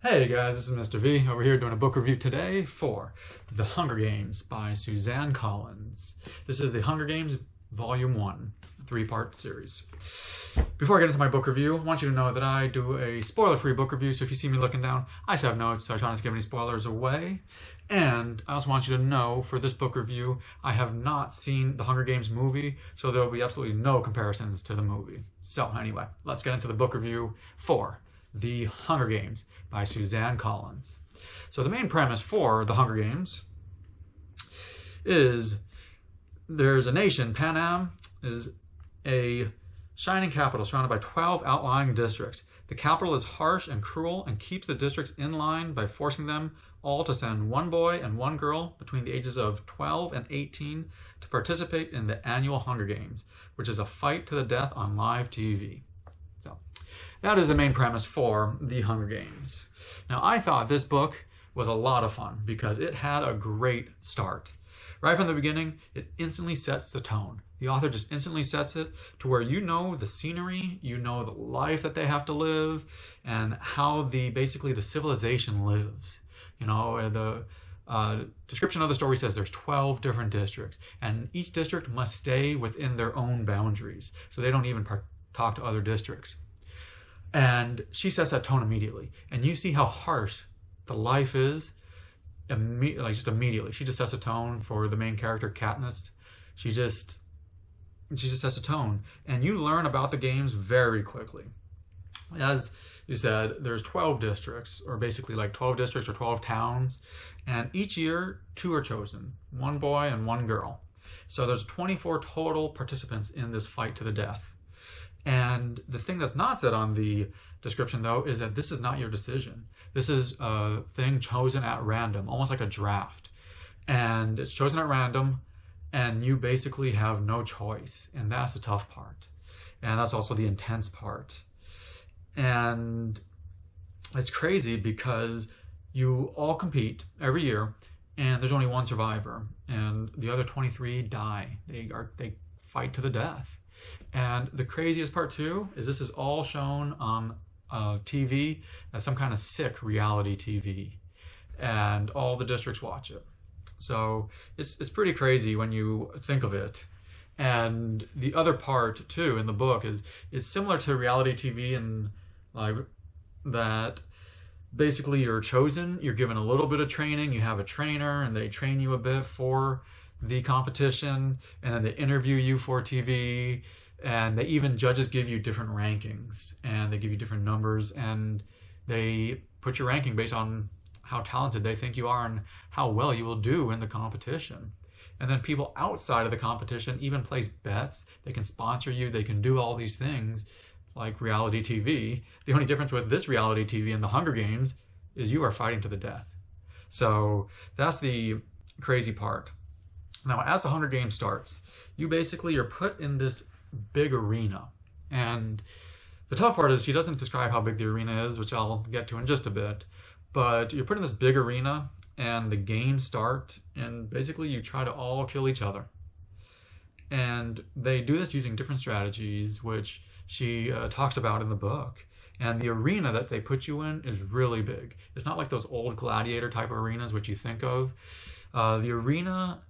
Hey guys, this is Mr. V over here doing a book review today for The Hunger Games by Suzanne Collins. This is The Hunger Games Volume 1, a three-part series. Before I get into my book review, I want you to know that I do a spoiler-free book review, so if you see me looking down, I just have notes, so I try not to give any spoilers away. And I also want you to know, for this book review, I have not seen the Hunger Games movie, so there will be absolutely no comparisons to the movie. So anyway, let's get into the book review for The Hunger Games by Suzanne Collins. So the main premise for The Hunger Games is there's a nation, Pan is a shining capital surrounded by 12 outlying districts. The capital is harsh and cruel and keeps the districts in line by forcing them all to send one boy and one girl between the ages of 12 and 18 to participate in the annual Hunger Games, which is a fight to the death on live TV. So that is the main premise for The Hunger Games. Now, I thought this book was a lot of fun because it had a great start. Right from the beginning, it instantly sets the tone. The author just instantly sets it to where you know the scenery, you know the life that they have to live, and how basically the civilization lives. You know, the description of the story says there's 12 different districts, and each district must stay within their own boundaries, so they don't even talk to other districts. And she sets that tone immediately, and you see how harsh the life is. Just immediately, she just sets a tone for the main character, Katniss. She just sets a tone, and you learn about the games very quickly. As you said, there's 12 districts, or basically like 12 districts or 12 towns, and each year 2 are chosen, one boy and one girl. So there's 24 total participants in this fight to the death. And the thing that's not said on the description, though, is that this is not your decision. This is a thing chosen at random, almost like a draft. And it's chosen at random, and you basically have no choice. And that's the tough part. And that's also the intense part. And it's crazy because you all compete every year, and there's only one survivor. And the other 23 die. They fight to the death. And the craziest part too is this is all shown on TV as some kind of sick reality TV, and all the districts watch it. So it's pretty crazy when you think of it. And the other part too in the book is it's similar to reality TV in like that. Basically, you're chosen, you're given a little bit of training, you have a trainer, and they train you a bit for the competition, and then they interview you for TV, and judges give you different rankings, and they give you different numbers, and they put your ranking based on how talented they think you are and how well you will do in the competition. And then people outside of the competition even place bets. They can sponsor you, they can do all these things like reality TV. The only difference with this reality TV and the Hunger Games is you are fighting to the death. So that's the crazy part. Now, as the Hunger Games starts, you basically are put in this big arena. And the tough part is she doesn't describe how big the arena is, which I'll get to in just a bit. But you're put in this big arena, and the games start, and basically you try to all kill each other. And they do this using different strategies, which she talks about in the book. And the arena that they put you in is really big. It's not like those old gladiator type arenas which you think of. The arena,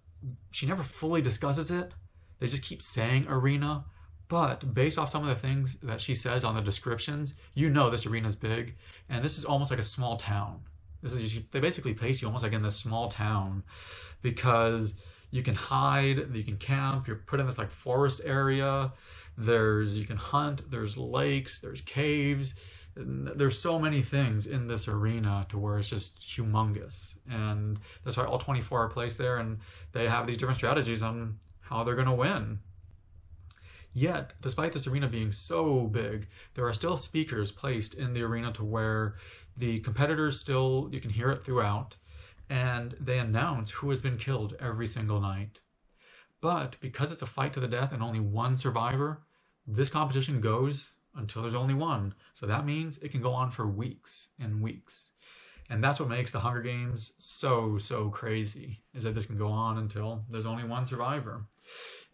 she never fully discusses it. They just keep saying arena. But based off some of the things that she says on the descriptions, you know this arena is big. And this is almost like a small town. They basically place you almost like in this small town, because you can hide, you can camp, you're put in this like forest area. You can hunt, there's lakes, there's caves. There's so many things in this arena to where it's just humongous. And that's why all 24 are placed there, and they have these different strategies on how they're going to win. Yet, despite this arena being so big, there are still speakers placed in the arena to where the competitors still, you can hear it throughout, and they announce who has been killed every single night. But because it's a fight to the death and only one survivor, this competition goes until there's only one. So that means it can go on for weeks and weeks. And that's what makes the Hunger Games so crazy, is that this can go on until there's only one survivor.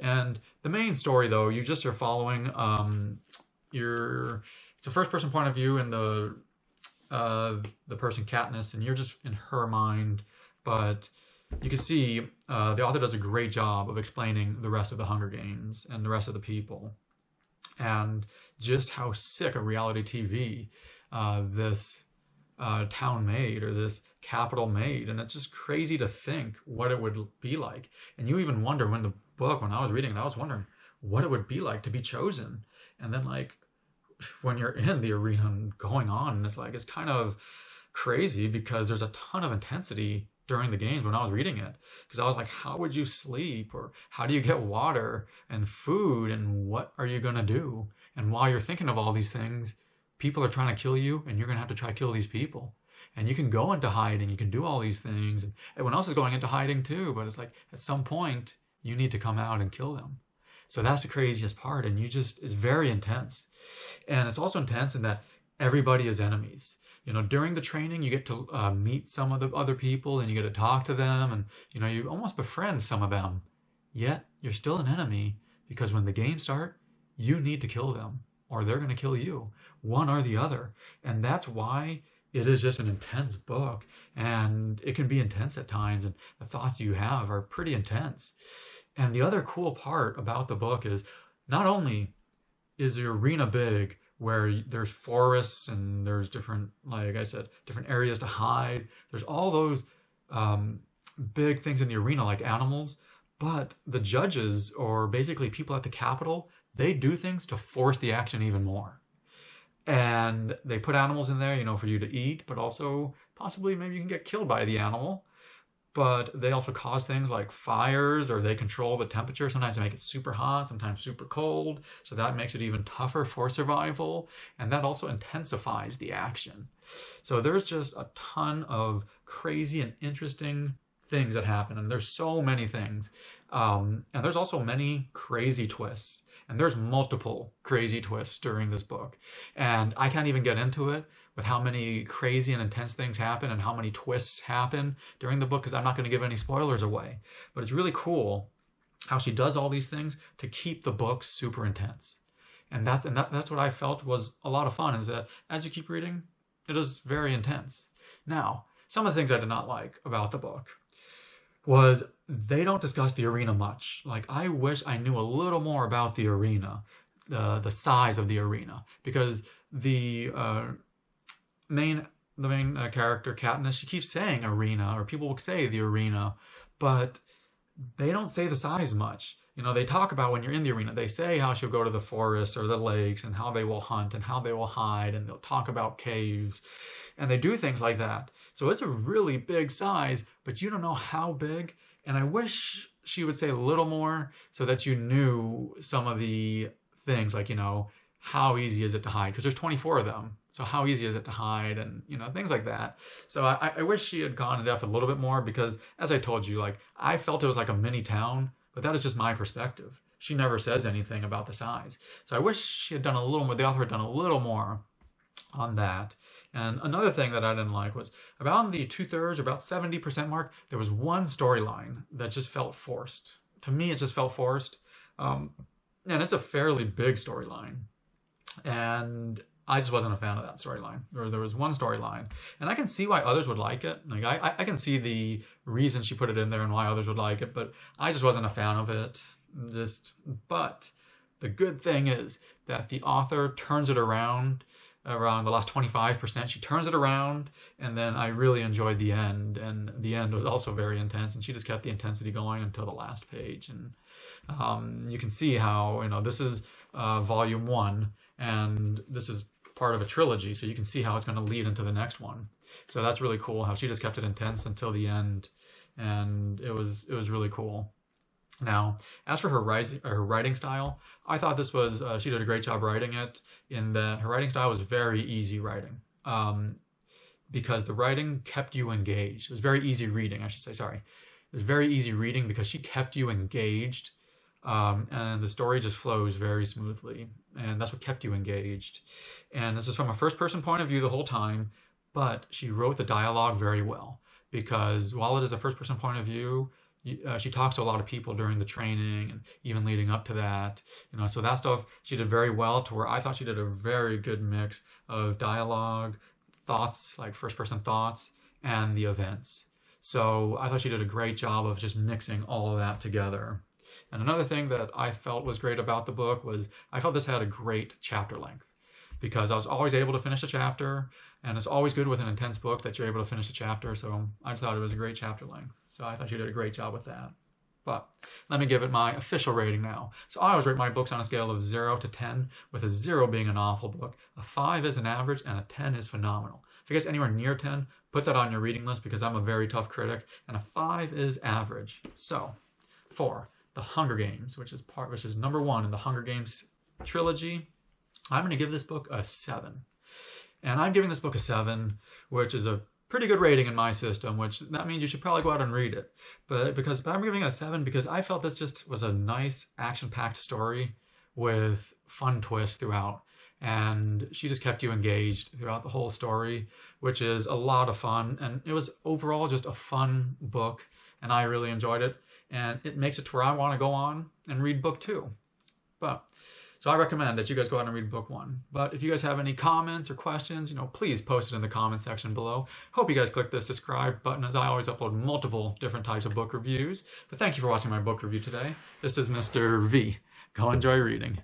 And the main story, though, you just are following it's a first-person point of view in the the person Katniss, and you're just in her mind. But you can see the author does a great job of explaining the rest of the Hunger Games and the rest of the people, and just how sick a reality TV this town made, or this capital made. And it's just crazy to think what it would be like. And you even wonder, when I was reading it, I was wondering what it would be like to be chosen. And then, like, when you're in the arena and going on, and it's kind of crazy, because there's a ton of intensity during the games when I was reading it. Because I was like, how would you sleep? Or how do you get water and food? And what are you going to do? And while you're thinking of all these things, people are trying to kill you, and you're going to have to try to kill these people. And you can go into hiding, you can do all these things, and everyone else is going into hiding too, but it's like, at some point, you need to come out and kill them. So that's the craziest part, and it's very intense. And it's also intense in that everybody is enemies. During the training, you get to meet some of the other people, and you get to talk to them, and, you almost befriend some of them. Yet, you're still an enemy, because when the games start, you need to kill them, or they're going to kill you, one or the other. And that's why it is just an intense book, and it can be intense at times, and the thoughts you have are pretty intense. And the other cool part about the book is, not only is the arena big, where there's forests and there's different, like I said, different areas to hide. There's all those big things in the arena, like animals, but the judges, or basically people at the Capitol, they do things to force the action even more. And they put animals in there, for you to eat, but also possibly maybe you can get killed by the animal. But they also cause things like fires, or they control the temperature. Sometimes they make it super hot, sometimes super cold. So that makes it even tougher for survival. And that also intensifies the action. So there's just a ton of crazy and interesting things that happen. And there's so many things. And there's also many crazy twists. And there's multiple crazy twists during this book. And I can't even get into it with how many crazy and intense things happen and how many twists happen during the book, because I'm not going to give any spoilers away. But it's really cool how she does all these things to keep the book super intense. And that's what I felt was a lot of fun, is that as you keep reading, it is very intense. Now, some of the things I did not like about the book was they don't discuss the arena much. Like, I wish I knew a little more about the arena, the size of the arena, because the main character, Katniss, she keeps saying arena, or people will say the arena, but they don't say the size much. They talk about when you're in the arena, they say how she'll go to the forests or the lakes, and how they will hunt and how they will hide, and they'll talk about caves, and they do things like that. So it's a really big size, but you don't know how big. And I wish she would say a little more, so that you knew some of the things, like, how easy is it to hide? Because there's 24 of them. So how easy is it to hide, and, things like that. So I wish she had gone in depth a little bit more, because, as I told you, like, I felt it was like a mini town, but that is just my perspective. She never says anything about the size. So I wish she had done a little more, the author had done a little more on that. And another thing that I didn't like was, about the 2/3, about 70% mark, there was one storyline that just felt forced. To me, it just felt forced. And it's a fairly big storyline. And I just wasn't a fan of that storyline. There was one storyline, and I can see why others would like it. Like, I can see the reason she put it in there and why others would like it, but I just wasn't a fan of it. But the good thing is that the author turns it around the last 25%. She turns it around, and then I really enjoyed the end, and the end was also very intense, and she just kept the intensity going until the last page. And you can see how, this is volume 1, and this is part of a trilogy, so you can see how it's going to lead into the next one. So that's really cool, how she just kept it intense until the end, and it was really cool. Now, as for her writing style, I thought this was, she did a great job writing it, in that her writing style was very easy writing, because the writing kept you engaged. It was very easy reading, I should say, sorry. It was very easy reading because she kept you engaged, and the story just flows very smoothly, and that's what kept you engaged. And this is from a first-person point of view the whole time, but she wrote the dialogue very well, because while it is a first-person point of view, she talks to a lot of people during the training and even leading up to that. So that stuff she did very well, to where I thought she did a very good mix of dialogue, thoughts, like first-person thoughts, and the events. So I thought she did a great job of just mixing all of that together. And another thing that I felt was great about the book was I felt this had a great chapter length, because I was always able to finish a chapter, and it's always good with an intense book that you're able to finish a chapter. So I just thought it was a great chapter length. So I thought she did a great job with that. But let me give it my official rating now. So I always rate my books on a scale of 0 to 10, with a 0 being an awful book, a 5 is an average, and a 10 is phenomenal. If you guys anywhere near 10, put that on your reading list, because I'm a very tough critic, and a 5 is average. So for The Hunger Games, which is number 1 in the Hunger Games trilogy, I'm going to give this book a 7. And I'm giving this book a 7, which is a pretty good rating in my system, which that means you should probably go out and read it. But I'm giving it a 7 because I felt this just was a nice action-packed story with fun twists throughout. And she just kept you engaged throughout the whole story, which is a lot of fun. And it was overall just a fun book, and I really enjoyed it. And it makes it to where I want to go on and read book 2. So I recommend that you guys go out and read book 1. But if you guys have any comments or questions, please post it in the comment section below. Hope you guys click the subscribe button, as I always upload multiple different types of book reviews. But thank you for watching my book review today. This is Mr. V. Go enjoy reading.